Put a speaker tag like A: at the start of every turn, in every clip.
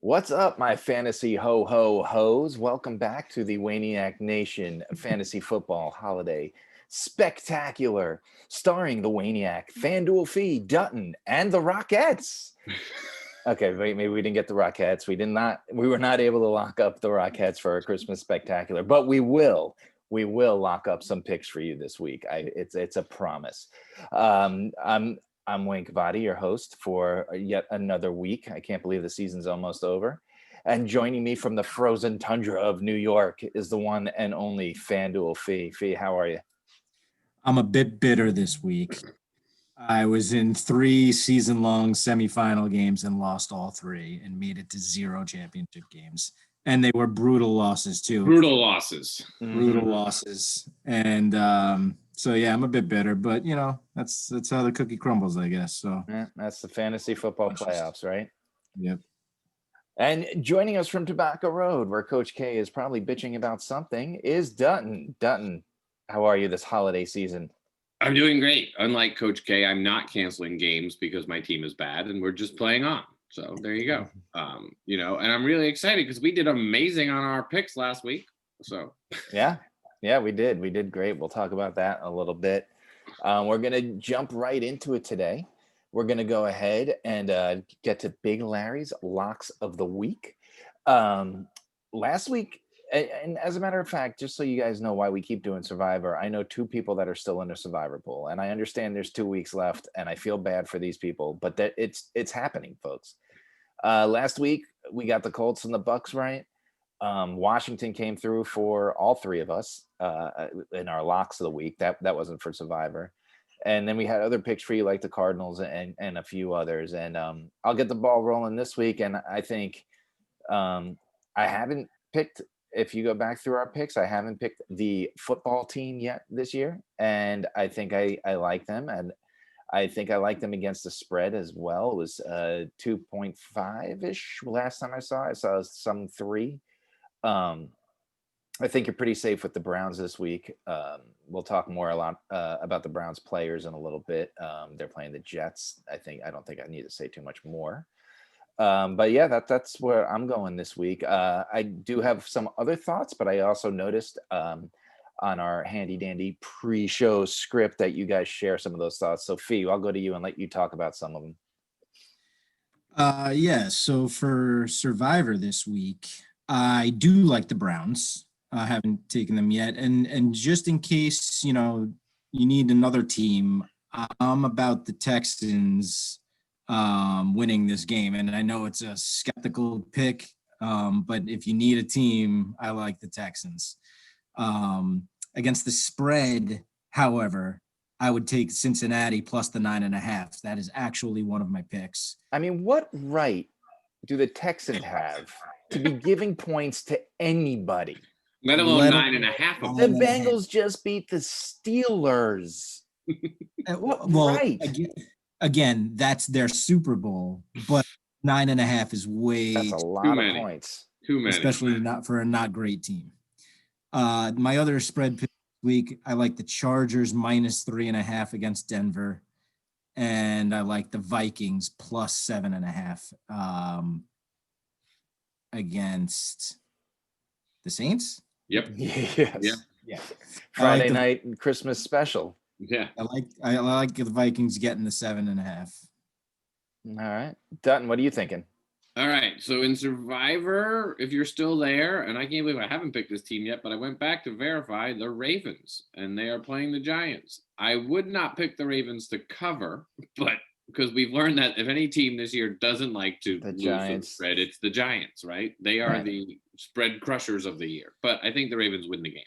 A: What's up, my fantasy ho-ho-hos? Welcome back to the Wayniac Nation Fantasy Football Holiday Spectacular, starring the Wayniac, Fanduel Fee, Dunton, and the Rockettes. Okay, wait, maybe we didn't get the Rockettes. We were not able to lock up the Rockettes for our Christmas Spectacular, but we will. We will lock up some picks for you this week. It's a promise. I'm Wayne Cavati, your host for yet another week. I can't believe the season's almost over. And joining me from the frozen tundra of New York is the one and only FanDuel Fee. Fee, how are you?
B: I'm a bit bitter this week. I was in 3 season-long semifinal games and lost all 3 and made it to 0 championship games. And they were brutal losses too.
C: Brutal losses.
B: Brutal losses. And so yeah, I'm a bit bitter, but that's how the cookie crumbles, I guess. So
A: that's the fantasy football playoffs, right?
B: Yep.
A: And joining us from Tobacco Road, where Coach K is probably bitching about something, is Dunton. Dunton, how are you this holiday season?
C: I'm doing great. Unlike Coach K, I'm not canceling games because my team is bad and we're just playing on. So there you go. And I'm really excited because we did amazing on our picks last week. So
A: yeah, we did. We did great. We'll talk about that a little bit. We're going to jump right into it today. We're going to go ahead and get to Big Larry's locks of the week. Last week, and as a matter of fact, just so you guys know why we keep doing Survivor, I know 2 people that are still in the Survivor pool, and I understand there's 2 weeks left, and I feel bad for these people, but that it's happening, folks. Last week we got the Colts and the Bucks right. Washington came through for all 3 of us in our locks of the week. That wasn't for Survivor. And then we had other picks for you, like the Cardinals and a few others. And I'll get the ball rolling this week. And I think I haven't picked, if you go back through our picks, I haven't picked the football team yet this year. And I think I like them. And I think I like them against the spread as well. It was 2.5-ish last time I saw some 3. I think you're pretty safe with the Browns this week. We'll talk more about the Browns players in a little bit. They're playing the Jets. I don't think I need to say too much more. But yeah, that's where I'm going this week. I do have some other thoughts, but I also noticed on our handy dandy pre-show script that you guys share some of those thoughts. So Fee, I'll go to you and let you talk about some of them.
B: Yeah. So for Survivor this week, I do like the Browns. I haven't taken them yet. And just in case, you need another team, I'm about the Texans winning this game. And I know it's a skeptical pick, but if you need a team, I like the Texans. Against the spread, however, I would take Cincinnati plus the 9.5. That is actually one of my picks.
A: I mean, what right do the Texans have to be giving points to anybody?
C: Let alone 9.5.
A: The Bengals just beat the Steelers.
B: Well, right. Again, that's their Super Bowl, but 9.5 is way
A: that's a lot of points.
C: Too many.
B: Especially not for a not great team. My other spread pick this week, I like the Chargers minus 3.5 against Denver. And I like the Vikings plus 7.5 against the Saints.
C: Yep.
A: Yes. Yeah. Friday night Christmas special.
C: Yeah.
B: I like the Vikings getting the 7.5.
A: All right. Dutton, what are you thinking?
C: All right. So in Survivor, if you're still there, and I can't believe I haven't picked this team yet, but I went back to verify the Ravens, and they are playing the Giants. I would not pick the Ravens to cover, but because we've learned that if any team this year doesn't like to lose the spread, it's the Giants, right? They are the spread crushers of the year. But I think the Ravens win the game.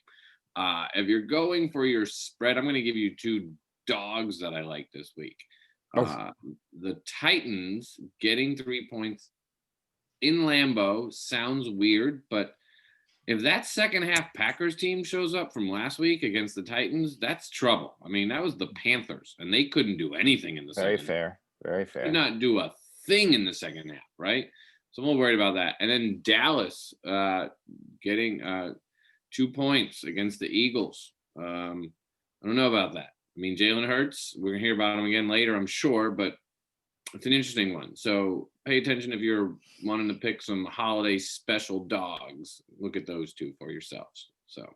C: If you're going for your spread, I'm going to give you 2 dogs that I like this week. The Titans getting 3 points in Lambeau sounds weird, but if that second half Packers team shows up from last week against the Titans, that's trouble. I mean, that was the Panthers, and they couldn't do anything in the second half.
A: Very fair.
C: Could not do a thing in the second half, right? So I'm a little worried about that. And then Dallas getting 2 points against the Eagles. I don't know about that. I mean, Jalen Hurts, we're going to hear about him again later, I'm sure, but it's an interesting one. So pay attention if you're wanting to pick some holiday special dogs. Look at those two for yourselves. So,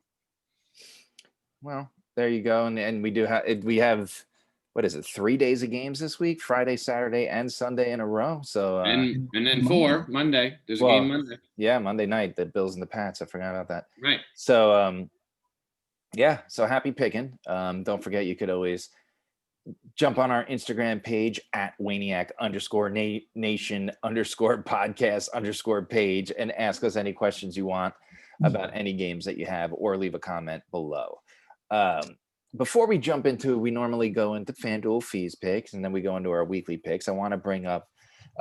A: Well, there you go. And we have what is it, 3 days of games this week, Friday, Saturday, and Sunday in a row. So
C: and then
B: Monday.
C: Monday. There's a
A: Well,
C: game Monday.
A: yeah, Monday night, the Bills and the Pats. I forgot about that.
C: Right.
A: So yeah, so happy picking. Don't forget, you could always jump on our Instagram page at Wayniac _nation _podcast _page and ask us any questions you want about any games that you have, or leave a comment below. Before we jump into, we normally go into FanDuel Fees picks, and then we go into our weekly picks. I want to bring up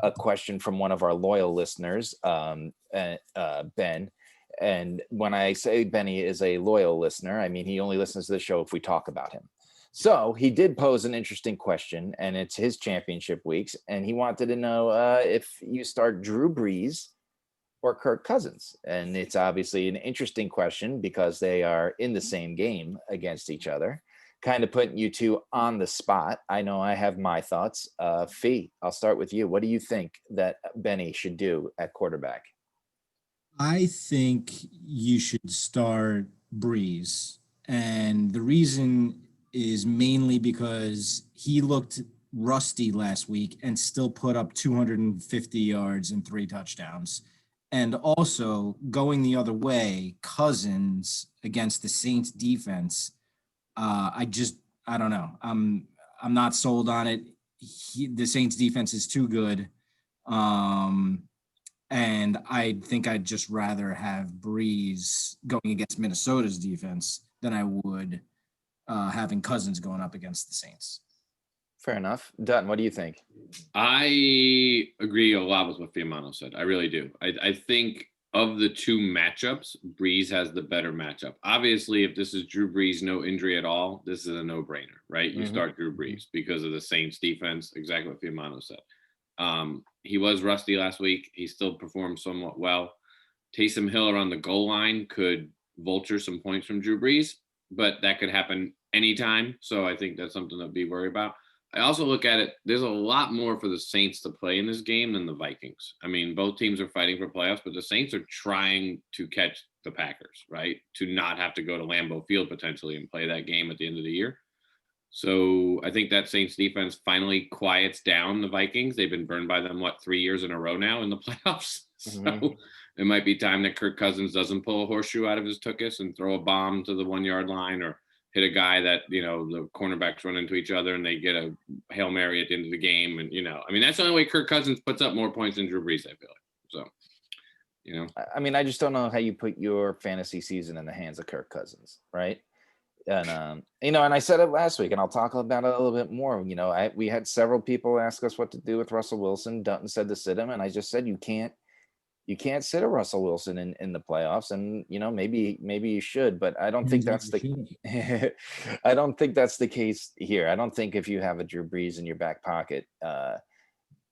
A: a question from one of our loyal listeners, Ben. And when I say Benny is a loyal listener, I mean he only listens to the show if we talk about him. So he did pose an interesting question, and it's his championship weeks, and he wanted to know if you start Drew Brees or Kirk Cousins. And it's obviously an interesting question because they are in the same game against each other, kind of putting you two on the spot. I know I have my thoughts. Fee, I'll start with you. What do you think that Benny should do at quarterback?
B: I think you should start Breeze. And the reason is mainly because he looked rusty last week and still put up 250 yards and 3 touchdowns. And also going the other way, Cousins against the Saints defense. I don't know. I'm not sold on it. The Saints defense is too good. And I think I'd just rather have Breeze going against Minnesota's defense than I would having Cousins going up against the Saints.
A: Fair enough. Dunton, what do you think?
C: I agree a lot with what Fiamano said. I really do. I think of the two matchups, Breeze has the better matchup. Obviously, if this is Drew Brees, no injury at all, this is a no-brainer, right? You start Drew Brees because of the Saints defense, exactly what Fiamano said. He was rusty last week. He still performed somewhat well. Taysom Hill around the goal line could vulture some points from Drew Brees, but that could happen anytime. So I think that's something to be worried about. I also look at it, there's a lot more for the Saints to play in this game than the Vikings. I mean, both teams are fighting for playoffs, but the Saints are trying to catch the Packers, right? To not have to go to Lambeau Field potentially and play that game at the end of the year. So I think that Saints defense finally quiets down the Vikings. They've been burned by them, 3 years in a row now in the playoffs. So it might be time that Kirk Cousins doesn't pull a horseshoe out of his tuchus and throw a bomb to the 1 yard line, or hit a guy that, the cornerbacks run into each other and they get a Hail Mary at the end of the game. And, I mean, that's the only way Kirk Cousins puts up more points than Drew Brees, I feel like. So,
A: I mean, I just don't know how you put your fantasy season in the hands of Kirk Cousins, right? And, and I said it last week, and I'll talk about it a little bit more. We had several people ask us what to do with Russell Wilson. Dunton said to sit him, and I just said, you can't sit a Russell Wilson in the playoffs, and maybe you should, but I don't think that's I don't think that's the case here. I don't think if you have a Drew Brees in your back pocket,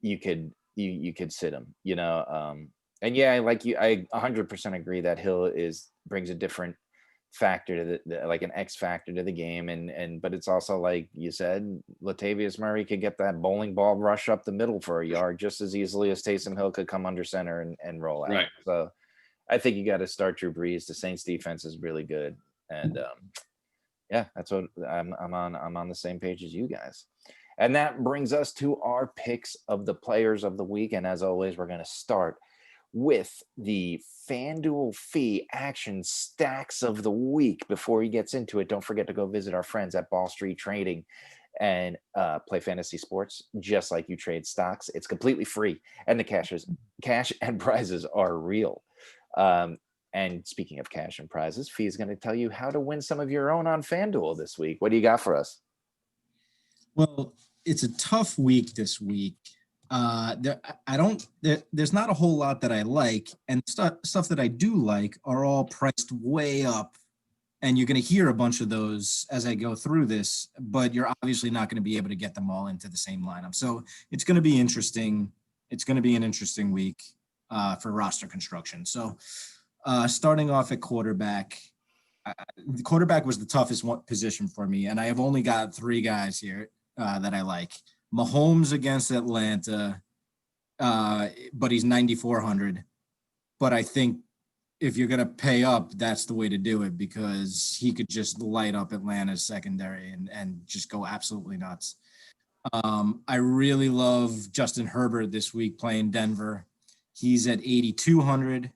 A: you could sit him. And yeah, I 100% agree that Hill brings a different factor to like an X factor to the game, but it's also, like you said, Latavius Murray could get that bowling ball rush up the middle for a yard just as easily as Taysom Hill could come under center and roll out.
C: Right.
A: So I think you got to start Drew Brees. The Saints defense is really good, and yeah, that's what I'm on the same page as you guys. And that brings us to our picks of the players of the week, and as always, we're going to start with the FanDuel Fee action stacks of the week. Before he gets into it, don't forget to go visit our friends at Ball Street Trading and play fantasy sports just like you trade stocks. It's completely free, and the cash and prizes are real. And speaking of cash and prizes, Fee is going to tell you how to win some of your own on FanDuel this week. What do you got for us?
B: Well, it's a tough week this week. There's not a whole lot that I like, and stuff that I do like are all priced way up, and you're going to hear a bunch of those as I go through this, but you're obviously not going to be able to get them all into the same lineup. So it's going to be interesting. It's going to be an interesting week for roster construction. So starting off at quarterback, the quarterback was the toughest position for me, and I have only got 3 guys here that I like. Mahomes against Atlanta, but he's 9,400. But I think if you're going to pay up, that's the way to do it, because he could just light up Atlanta's secondary and just go absolutely nuts. I really love Justin Herbert this week playing Denver. He's at 8,200.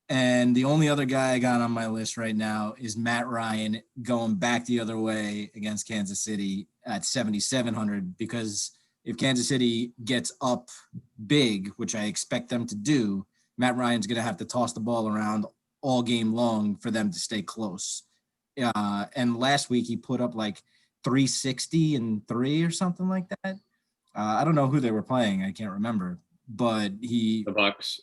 B: And the only other guy I got on my list right now is Matt Ryan going back the other way against Kansas City at 7,700, because if Kansas City gets up big, which I expect them to do, Matt Ryan's going to have to toss the ball around all game long for them to stay close. And last week he put up like 360 and 3 or something like that. I don't know who they were playing. I can't remember, but
C: The Bucks.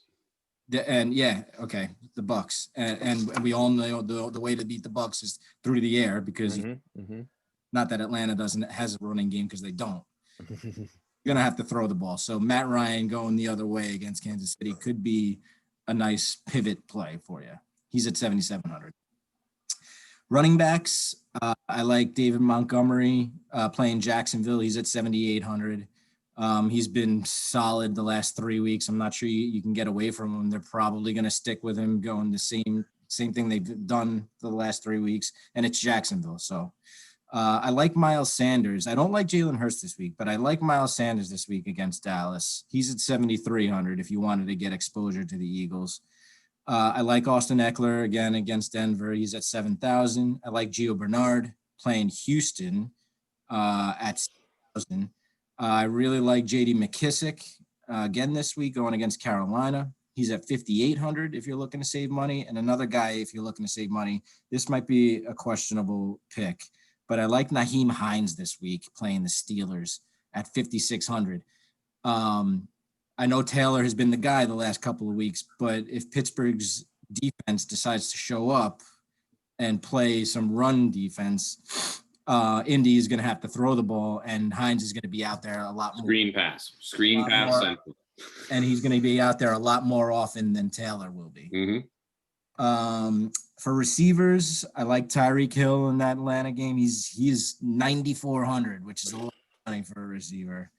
B: The Bucks, and we all know the way to beat the Bucks is through the air, because not that Atlanta has a running game, because they don't. You're gonna have to throw the ball. So Matt Ryan going the other way against Kansas City could be a nice pivot play for you. He's at 7,700. Running backs, I like David Montgomery playing Jacksonville. He's at 7,800. He's been solid the last 3 weeks. I'm not sure you can get away from him. They're probably going to stick with him, going the same thing they've done the last 3 weeks, and it's Jacksonville. So I like Miles Sanders. I don't like Jalen Hurts this week, but I like Miles Sanders this week against Dallas. He's at 7,300 if you wanted to get exposure to the Eagles. I like Austin Eckler again against Denver. He's at 7,000. I like Gio Bernard playing Houston at 6,000. I really like J.D. McKissick again this week going against Carolina. He's at 5,800 if you're looking to save money. And another guy, if you're looking to save money, this might be a questionable pick, but I like Nyheim Hines this week playing the Steelers at 5,600. I know Taylor has been the guy the last couple of weeks, but if Pittsburgh's defense decides to show up and play some run defense, Indy is going to have to throw the ball, and Hines is going to be out there a lot more.
C: Screen pass. Central.
B: And he's going to be out there a lot more often than Taylor will be. For receivers, I like Tyreek Hill in that Atlanta game. He's 9,400, which is a lot of money for a receiver.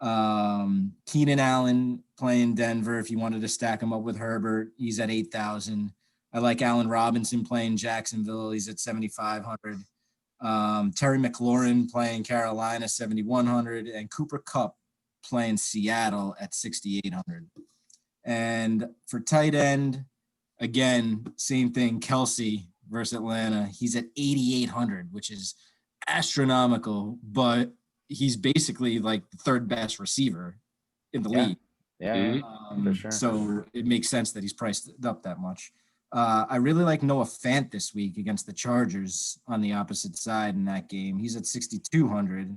B: Keenan Allen playing Denver. If you wanted to stack him up with Herbert, he's at 8,000. I like Allen Robinson playing Jacksonville. He's at 7,500. Terry McLaurin playing Carolina, 7,100, and Cooper Kupp playing Seattle at 6,800. And for tight end, again, same thing, Kelsey versus Atlanta. He's at 8,800, which is astronomical, but he's basically like the third best receiver in the league.
A: Yeah, for sure.
B: So it makes sense that he's priced up that much. I really like Noah Fant this week against the Chargers on the opposite side in that game. He's at 6,200.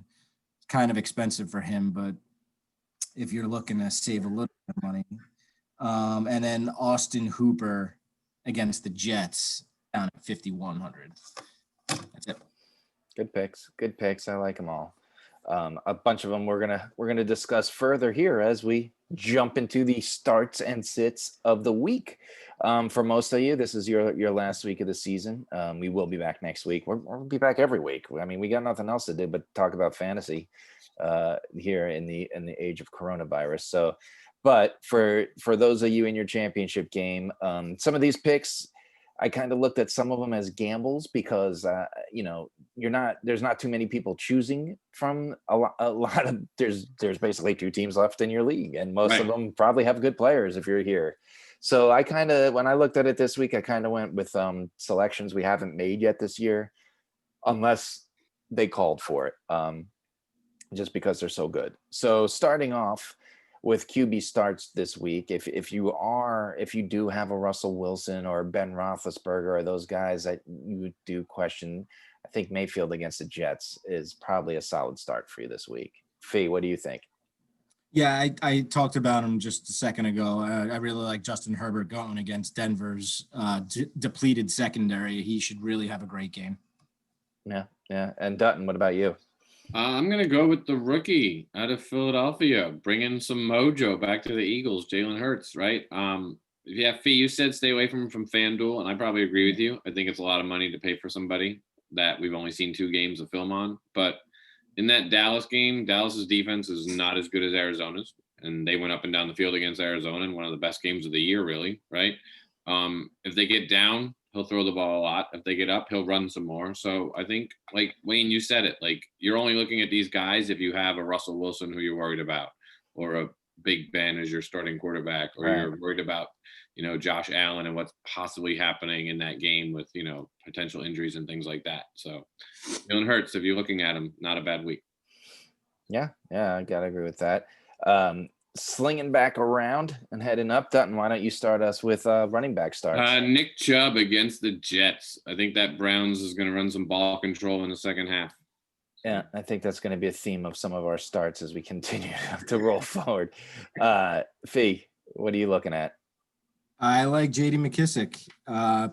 B: Kind of expensive for him, but if you're looking to save a little bit of money. And then Austin Hooper against the Jets down at 5,100. That's it.
A: Good picks. I like them all. A bunch of them we're gonna discuss further here as we jump into the starts and sits of the week. For most of you, this is your last week of the season. We will be back next week. We'll be back every week. I mean, we got nothing else to do but talk about fantasy here in the age of coronavirus. So, but for those of you in your championship game, some of these picks, I kind of looked at some of them as gambles because there's not too many people choosing from a lot of there's basically 2 teams left in your league, and most of them probably have good players if you're here. So I kind of, when I looked at it this week, I kind of went with selections we haven't made yet this year, unless they called for it, just because they're so good. So starting off with QB starts this week, if you do have a Russell Wilson or Ben Roethlisberger or those guys that you do question, I think Mayfield against the Jets is probably a solid start for you this week. Fee, what do you think?
B: Yeah, I talked about him just a second ago. I really like Justin Herbert going against Denver's depleted secondary. He should really have a great game.
C: Yeah.
A: And Dunton, what about you?
C: I'm going to go with the rookie out of Philadelphia, bringing some mojo back to the Eagles, Jalen Hurts, right? Yeah, Fee, you said stay away from FanDuel, and I probably agree with you. I think it's a lot of money to pay for somebody that we've only seen 2 games of film on. But in that Dallas game, Dallas's defense is not as good as Arizona's. and they went up and down the field against Arizona in one of the best games of the year, really, right? If they get down, he'll throw the ball a lot. If they get up, he'll run some more. So I think, like Wayne, you said it, like you're only looking at these guys if you have a Russell Wilson who you're worried about, or a Big Ben as your starting quarterback, or you're worried about, Josh Allen and what's possibly happening in that game with, potential injuries and things like that. So Jalen Hurts, if you're looking at him, not a bad week.
A: Yeah, I gotta agree with that. Slinging back around and heading up, Dutton, why don't you start us with running back starts?
C: Nick Chubb against the Jets. I think that Browns is going to run some ball control in the second half.
A: Yeah, I think that's going to be a theme of some of our starts as we continue to roll forward. Fee, what are you looking at?
B: I like J.D. McKissick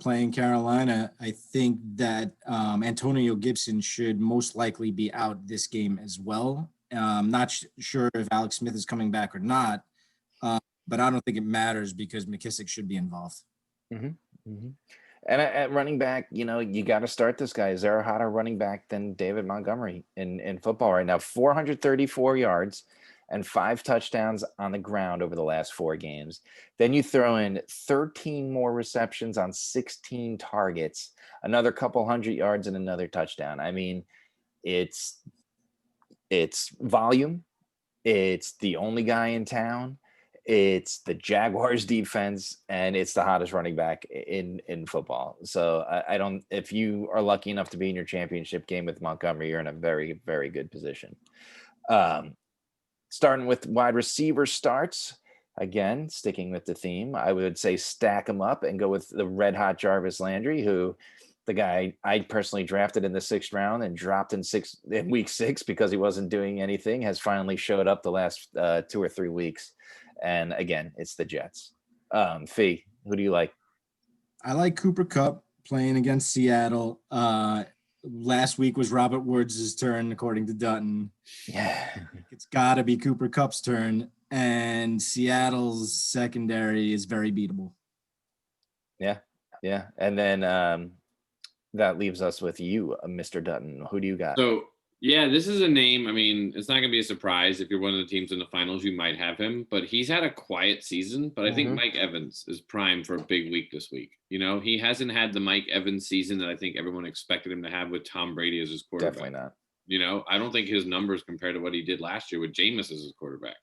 B: playing Carolina. I think that Antonio Gibson should most likely be out this game as well. Not sure if Alex Smith is coming back or not, but I don't think it matters because McKissick should be involved.
A: Mm-hmm. Mm-hmm. And at running back, you got to start this guy. Is there a hotter running back than David Montgomery in football right now? 434 yards and 5 touchdowns on the ground over the last 4 games. Then you throw in 13 more receptions on 16 targets, another couple hundred yards and another touchdown. I mean, it's volume. It's the only guy in town. It's the Jaguars defense, and it's the hottest running back in football. So I don't, if you are lucky enough to be in your championship game with Montgomery, you're in a very, very good position. Starting with wide receiver starts, again, sticking with the theme, I would say stack them up and go with the red hot Jarvis Landry, who the guy I personally drafted in the 6th round and dropped in week 6 because he wasn't doing anything, has finally showed up the last 2 or 3 weeks. And again, it's the Jets. Fee, who do you like?
B: I like Cooper Kupp playing against Seattle. Last week was Robert Woods' turn, according to Dunton.
A: Yeah.
B: It's got to be Cooper Kupp's turn, and Seattle's secondary is very beatable.
A: Yeah. And then that leaves us with you, Mr. Dunton. Who do you got?
C: So, yeah, this is a name. I mean, it's not going to be a surprise if you're one of the teams in the finals, you might have him, but he's had a quiet season. But I think Mike Evans is primed for a big week this week. He hasn't had the Mike Evans season that I think everyone expected him to have with Tom Brady as his quarterback.
A: Definitely not.
C: I don't think his numbers compare to what he did last year with Jameis as his quarterback.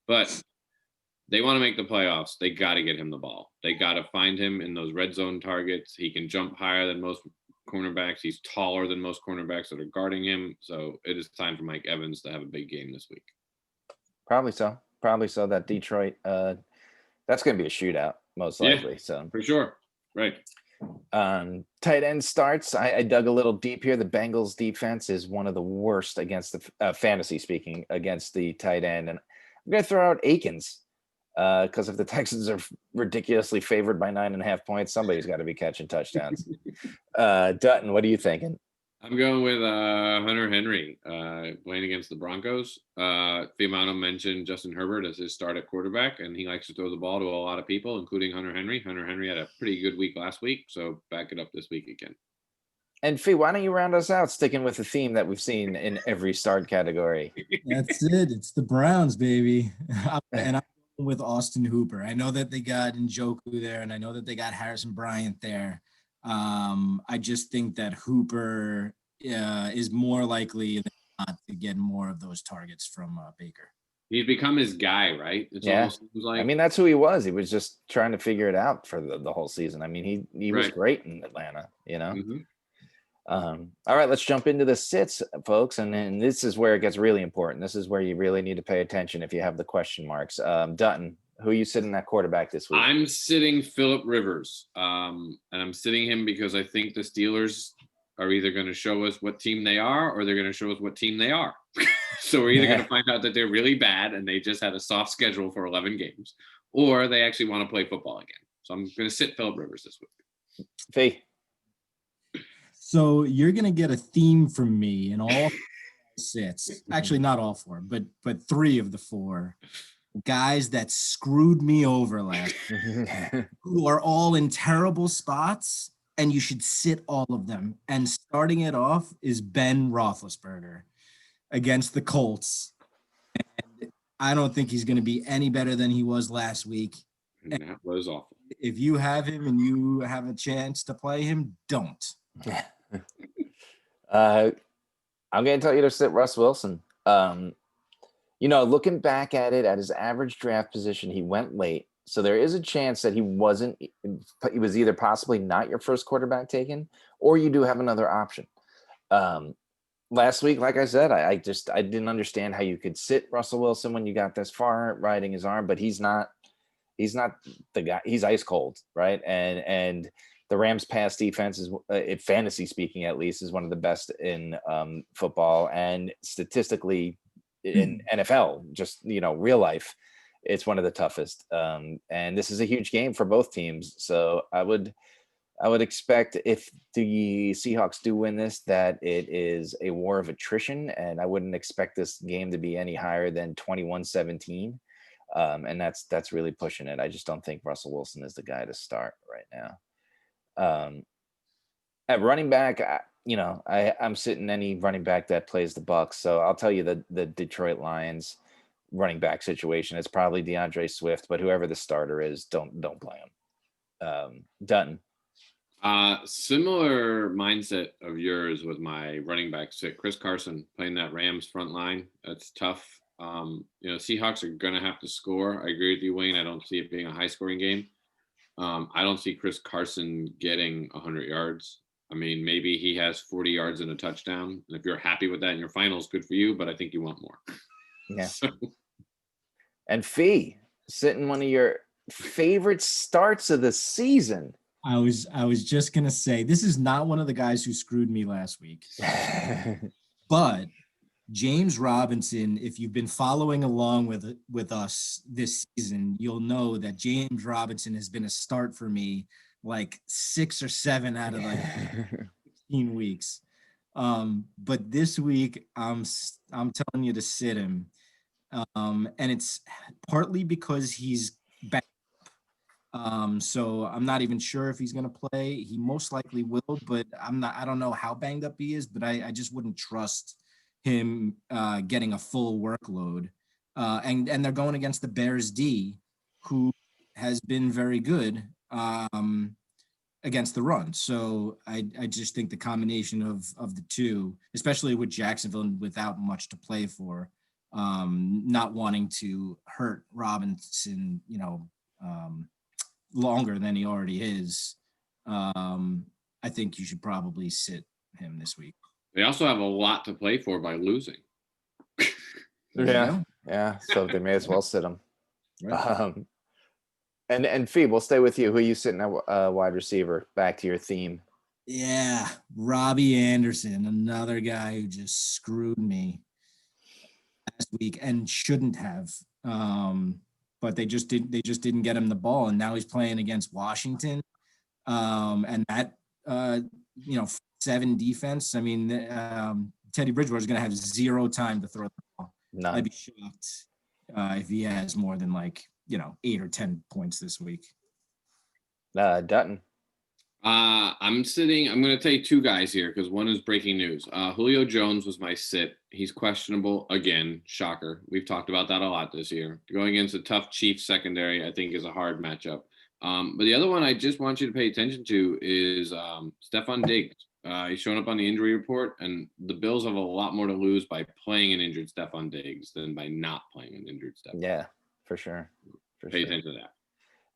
C: But they want to make the playoffs. They got to get him the ball. They got to find him in those red zone targets. He can jump higher than most cornerbacks. He's taller than most cornerbacks that are guarding him. So it is time for Mike Evans to have a big game this week.
A: Probably so. That Detroit, that's going to be a shootout, most likely. So
C: for sure. Right.
A: Tight end starts. I dug a little deep here. The Bengals defense is one of the worst against the fantasy speaking against the tight end. And I'm going to throw out Akins because if the Texans are ridiculously favored by 9.5 points, somebody's got to be catching touchdowns. Dutton, what are you thinking?
C: I'm going with Hunter Henry playing against the Broncos. Fiamano mentioned Justin Herbert as his start at quarterback, and he likes to throw the ball to a lot of people, including Hunter Henry. Hunter Henry had a pretty good week last week, so back it up this week again. And
A: Fee, why don't you round us out, sticking with the theme that we've seen in every start category?
B: That's it. It's the Browns, baby. And I'm going with Austin Hooper. I know that they got Njoku there, and I know that they got Harrison Bryant there. I just think that Hooper is more likely than not to get more of those targets from Baker.
C: He's become his guy, right? It's
A: almost like, I mean, that's who he was. He was just trying to figure it out for the whole season. I mean, he was great in Atlanta, Mm-hmm. All right, let's jump into the sits, folks. And this is where it gets really important. This is where you really need to pay attention if you have the question marks. Dutton, who are you sitting at quarterback this week?
C: I'm sitting Phillip Rivers. And I'm sitting him because I think the Steelers are either going to show us what team they are or they're going to show us what team they are. So we're either going to find out that they're really bad and they just had a soft schedule for 11 games, or they actually want to play football again. So I'm going to sit Phillip Rivers this week.
A: Fee.
B: So you're going to get a theme from me in all sits. Actually, not all 4, but 3 of the 4 guys that screwed me over last year, who are all in terrible spots, and you should sit all of them. And starting it off is Ben Roethlisberger against the Colts. And I don't think he's going to be any better than he was last week.
C: And that was awful.
B: If you have him and you have a chance to play him, don't.
A: I'm going to tell you to sit Russ Wilson. Looking back at it, at his average draft position, he went late. So there is a chance that he was either possibly not your first quarterback taken, or you do have another option. Last week, like I said, I didn't understand how you could sit Russell Wilson when you got this far riding his arm, but he's not the guy. He's ice cold, right? And the Rams pass defense is, fantasy speaking, at least, is one of the best in football, and statistically in NFL, just real life, it's one of the toughest. And this is a huge game for both teams. So I would expect, if the Seahawks do win this, that it is a war of attrition, and I wouldn't expect this game to be any higher than 21-17. And that's really pushing it. I just don't think Russell Wilson is the guy to start right now. At running back, I'm sitting any running back that plays the Bucs. So I'll tell you the Detroit Lions running back situation. It's probably DeAndre Swift, but whoever the starter is, don't play him. Dunton.
C: Similar mindset of yours with my running back sit. Chris Carson playing that Rams front line. That's tough. Seahawks are going to have to score. I agree with you, Wayne. I don't see it being a high scoring game. I don't see Chris Carson getting 100 yards. I mean, maybe he has 40 yards and a touchdown. And if you're happy with that in your finals, good for you, but I think you want more.
A: Yeah. And Fee, sitting one of your favorite starts of the season.
B: I was just going to say, this is not one of the guys who screwed me last week. But James Robinson, if you've been following along with us this season, you'll know that James Robinson has been a start for me like 6 or 7 out of like 16 weeks. But this week I'm telling you to sit him. And it's partly because he's back. So I'm not even sure if he's going to play. He most likely will, but I don't know how banged up he is, but I just wouldn't trust him getting a full workload. And they're going against the Bears D, who has been very good against the run. So I just think the combination of the two, especially with Jacksonville without much to play for, not wanting to hurt Robinson, longer than he already is, I think you should probably sit him this week.
C: They also have a lot to play for by losing.
A: Yeah. So they may as well sit him.
B: Right.
A: And Fee, we'll stay with you. Who are you sitting at wide receiver? Back to your theme.
B: Yeah, Robbie Anderson, another guy who just screwed me last week and shouldn't have. But they just didn't get him the ball, and now he's playing against Washington. And that 7 defense. I mean, Teddy Bridgewater is going to have 0 time to throw the ball.
A: None.
B: I'd be shocked if he has more than 8 or 10 points this week.
A: Dutton.
C: I'm going to take 2 guys here because one is breaking news. Julio Jones was my sit. He's questionable again. Shocker. We've talked about that a lot this year. Going against a tough Chiefs secondary, I think, is a hard matchup. But the other one I just want you to pay attention to is Stephon Diggs. He's showing up on the injury report, and the Bills have a lot more to lose by playing an injured Stephon Diggs than by not playing an injured Stephon.
A: Yeah, for sure.
C: Pay attention to that.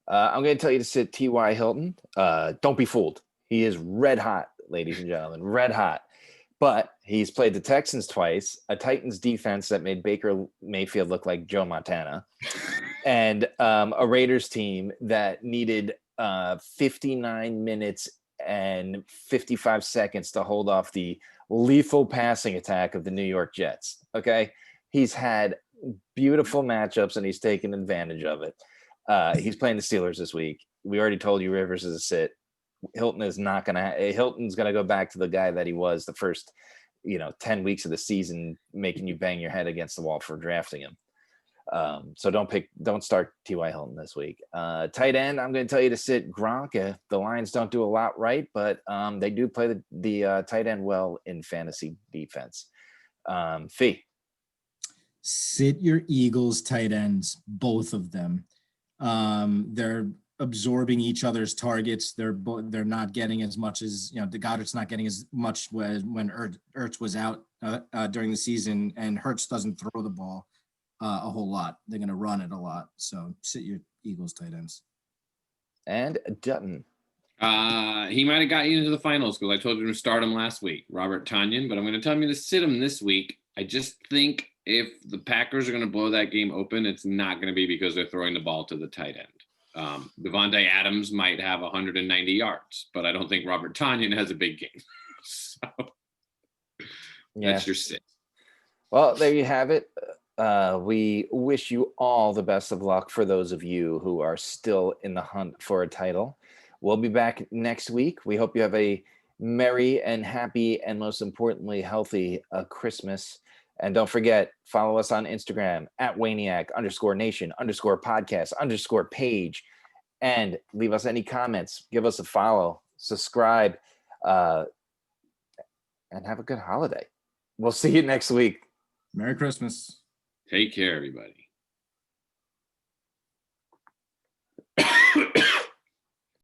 A: I'm going to tell you to sit T.Y. Hilton. Don't be fooled. He is red hot, ladies and gentlemen, red hot. But he's played the Texans twice, a Titans defense that made Baker Mayfield look like Joe Montana, and a Raiders team that needed 59 minutes and 55 seconds to hold off the lethal passing attack of the New York Jets. Okay. He's had beautiful matchups and he's taken advantage of it. He's playing the Steelers this week. We already told you Rivers is a sit. Hilton's going to go back to the guy that he was the first, 10 weeks of the season, making you bang your head against the wall for drafting him. So don't start T.Y. Hilton this week. Tight end, I'm going to tell you to sit Gronk. The Lions don't do a lot right, but they do play the tight end well in fantasy defense. Fee.
B: Sit your Eagles tight ends, both of them. They're absorbing each other's targets. They're not getting as much as, the Goddard's not getting as much when Ertz was out during the season, and Hurts doesn't throw the ball a whole lot. They're going to run it a lot. So sit your Eagles tight ends.
A: And Dutton.
C: He might have got you into the finals because I told you to start him last week, Robert Tonyan, but I'm going to tell you to sit him this week. I just think if the Packers are going to blow that game open, it's not going to be because they're throwing the ball to the tight end. Devontae Adams might have 190 yards, but I don't think Robert Tonyan has a big game. So that's your sit.
A: Well, there you have it. We wish you all the best of luck for those of you who are still in the hunt for a title. We'll be back next week. We hope you have a merry and happy and most importantly, healthy Christmas. And don't forget, follow us on Instagram at Wayniac_nation_podcast_page, and leave us any comments. Give us a follow, subscribe, and have a good holiday. We'll see you next week.
B: Merry Christmas.
C: Take care, everybody.